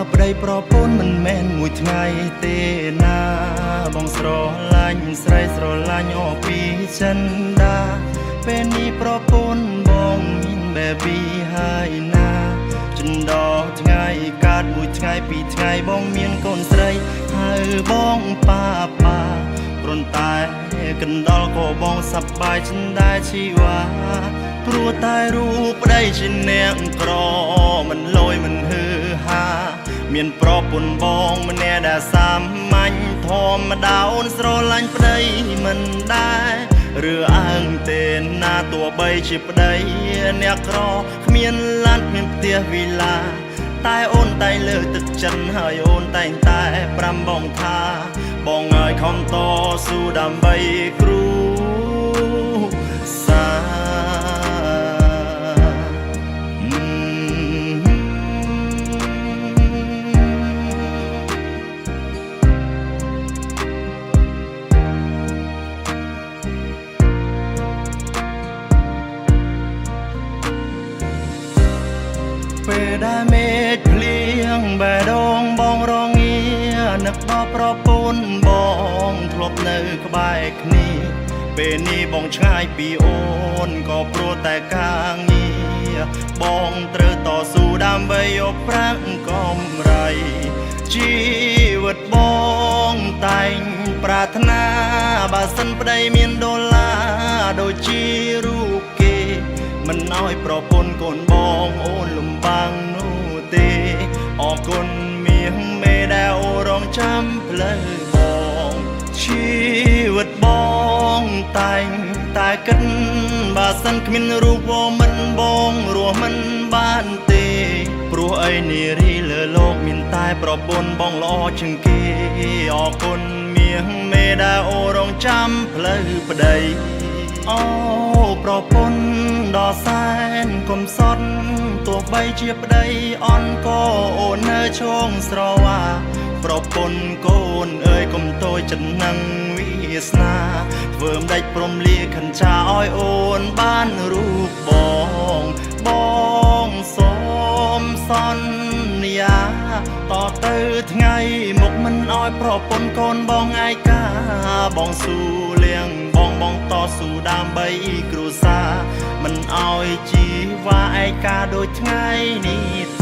ប្តីប្រពន្ធមិនមែនមួយថ្ងៃទេណាបងស្រឡាញ់ស្រីស្រឡាញ់អពីចិនដាពេលនេះប្រពន្ធបងមានបែប៊ីហើយណាចិនដកថ្ងៃកាត់មួយថ្ងៃពីរថ្ងៃបងមានកូនស្រីហើយបងប៉ាព្រន់តែកណ្ដោលក៏បងសប្បាយចិនដែរជីវ៉ាព្រោះតែរូបប្តីជាអ្នកក្រមិនលយមិនហឺហាមានប្រពន្ធបងម្នាក់ដែលសាមញ្ញធម្មតាអូនស្រឡាញ់ប្តីមិនដែរឬអើងទេណាទោះបីជាប្តីអ្នកក្រគ្មានឡានគ្មានផ្ទះវីឡាតែអូនតែលើទឹកចិនហើយអូនតែងតែប្រាំបងថាបងឲ្យខំតស៊ូដើម្បីគ្រូសាពេលដែលមេឃភ្លៀងបែរដងបងរងានឹកដល់ប្រពន្ធបងធ្លាប់នៅក្បែរគ្នាពេលនេះបងឆ្ងាយពីអូនក៏ព្រោះតែការងារបងត្រូវតស៊ូដើម្បីយកប្រាក់កម្រៃជីវិតបងតែងប្រាថ្នាបើសិនប្តីមានដុល្លារដូចជារូបគេមិនឲ្យប្រពន្ធកូនបងអូនលំបាំងនោះទេអរគុណមាសមេដែលអូរងចាំផ្លូវបងជីវិតបងតែងតែគិតបើសិនគ្មានរូបមិនបងរស់មិនបានទេព្រោះអីនារីលើលោកមានតែប្រពន្ធបងល្អជាងគេអរគុណមាសមេដែលអូរងចាំផ្លូវប្តីអូប្រពន្ធដ៏សែនកំសត់ទោះបីជាប្តីអន់ក៏អូននៅឈងស្រវាប្រពន្ធកូនអើយកុំតូចចំណឹងវាសនាធ្វើម្ដេចព្រមលាខិនចាឲ្យអូនបានរូបបងសូមសន្យាតទៅថ្ងៃមុខមិនឲ្យប្រពន្ធកូនបងឯកាបងស៊ូលៀងបងតស៊ូដើម្បីគ្រួសារមិនឲ្យជីវ៉ាឯកាដូចថ្ងៃនេះ